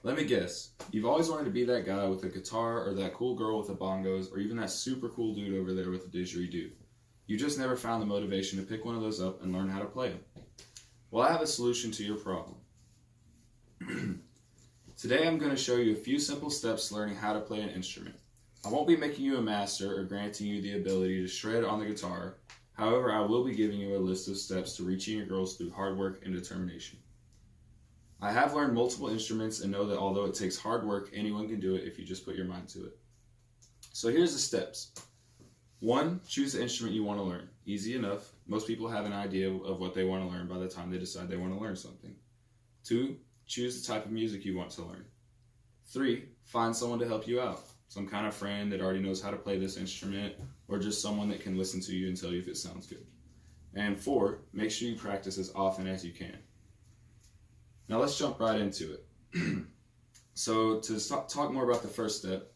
Let me guess. You've always wanted to be that guy with a guitar or that cool girl with the bongos or even that super cool dude over there with the didgeridoo. You just never found the motivation to pick one of those up and learn how to play them. Well, I have a solution to your problem. Today I'm going to show you a few simple steps to learning how to play an instrument. I won't be making you a master or granting you the ability to shred on the guitar. However, I will be giving you a list of steps to reaching your goals through hard work and determination. I have learned multiple instruments and know that although it takes hard work, anyone can do it if you just put your mind to it. So here's the steps. 1. Choose the instrument you want to learn. Easy enough. Most people have an idea of what they want to learn by the time they decide they want to learn something. 2. Choose the type of music you want to learn. 3. Find someone to help you out. Some kind of friend that already knows how to play this instrument, or just someone that can listen to you and tell you if it sounds good. And 4. Make sure you practice as often as you can. Now let's jump right into it. So to talk more about the first step,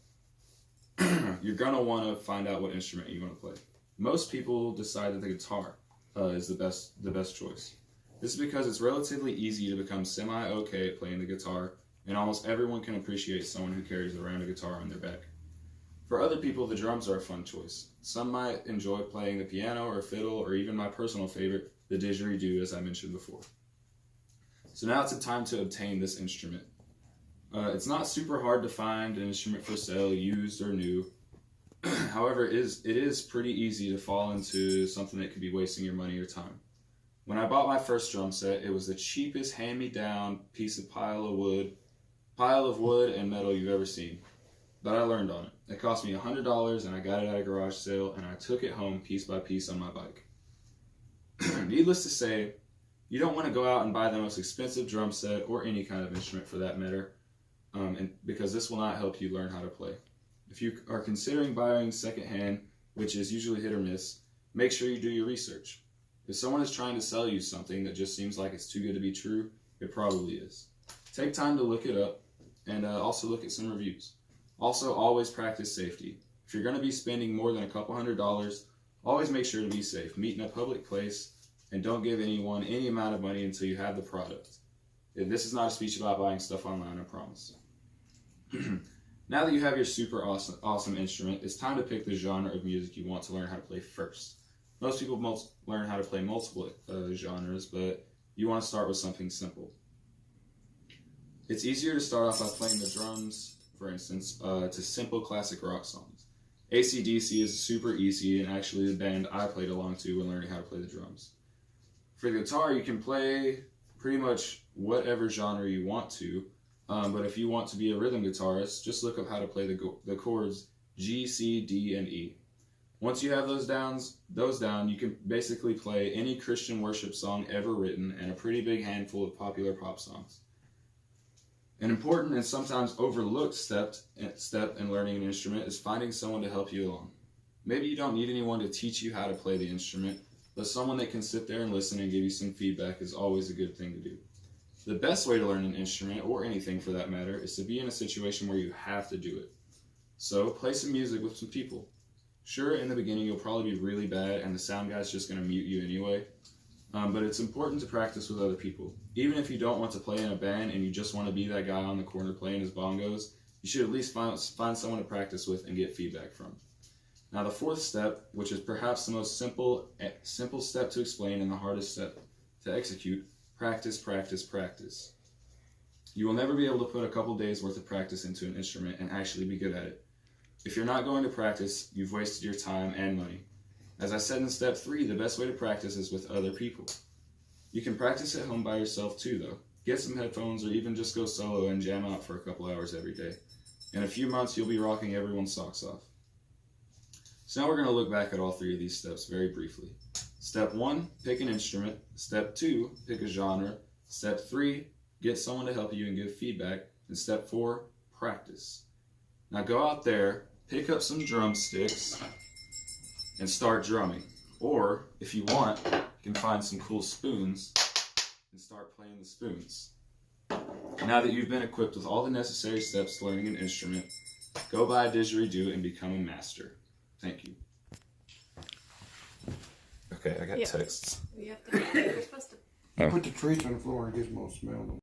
you're going to want to find out what instrument you want to play. Most people decide that the guitar is the best choice. This is because it's relatively easy to become semi-okay at playing the guitar, and almost everyone can appreciate someone who carries around a guitar on their back. For other people, the drums are a fun choice. Some might enjoy playing the piano or fiddle, or even my personal favorite, the didgeridoo, as I mentioned before. So now it's a time to obtain this instrument. It's not super hard to find an instrument for sale, used or new. However, it is pretty easy to fall into something that could be wasting your money or time. When I bought my first drum set, it was the cheapest hand-me-down pile of wood and metal you've ever seen. But I learned on it. It cost me $100 and I got it at a garage sale and I took it home piece by piece on my bike. Needless to say, you don't want to go out and buy the most expensive drum set or any kind of instrument for that matter, because this will not help you learn how to play. If you are considering buying secondhand, which is usually hit or miss, make sure you do your research. If someone is trying to sell you something that just seems like it's too good to be true, it probably is. Take time to look it up and also look at some reviews. Also, always practice safety. If you're going to be spending more than a couple $100s, always make sure to be safe. Meet in a public place and don't give anyone any amount of money until you have the product. This is not a speech about buying stuff online, I promise. Now that you have your super awesome instrument, it's time to pick the genre of music you want to learn how to play first. Most people learn how to play multiple genres, but you want to start with something simple. It's easier to start off by playing the drums, for instance, to simple classic rock songs. AC/DC is super easy, and actually the band I played along to when learning how to play the drums. For the guitar, you can play pretty much whatever genre you want to, but if you want to be a rhythm guitarist, just look up how to play the chords G, C, D, and E. Once you have those down, you can basically play any Christian worship song ever written and a pretty big handful of popular pop songs. An important and sometimes overlooked step in learning an instrument is finding someone to help you along. Maybe you don't need anyone to teach you how to play the instrument, but someone that can sit there and listen and give you some feedback is always a good thing to do. The best way to learn an instrument, or anything for that matter, is to be in a situation where you have to do it. So play some music with some people. Sure, in the beginning you'll probably be really bad and the sound guy's just going to mute you anyway, but it's important to practice with other people. Even if you don't want to play in a band and you just want to be that guy on the corner playing his bongos, you should at least find someone to practice with and get feedback from. Now the fourth step, which is perhaps the most simple step to explain and the hardest step to execute, practice, practice, practice. You will never be able to put a couple days worth of practice into an instrument and actually be good at it. If you're not going to practice, you've wasted your time and money. As I said in step 3, the best way to practice is with other people. You can practice at home by yourself too though. Get some headphones or even just go solo and jam out for a couple hours every day. In a few months, you'll be rocking everyone's socks off. So now we're going to look back at all 3 of these steps very briefly. Step 1, pick an instrument. Step 2, pick a genre. Step 3, get someone to help you and give feedback. And step 4, practice. Now go out there, pick up some drumsticks, and start drumming. Or, if you want, you can find some cool spoons and start playing the spoons. Now that you've been equipped with all the necessary steps to learning an instrument, go buy a didgeridoo and become a master. Thank you. Okay, I got texts. We have to. We're supposed to. Put the treats on the floor and it gets more smell.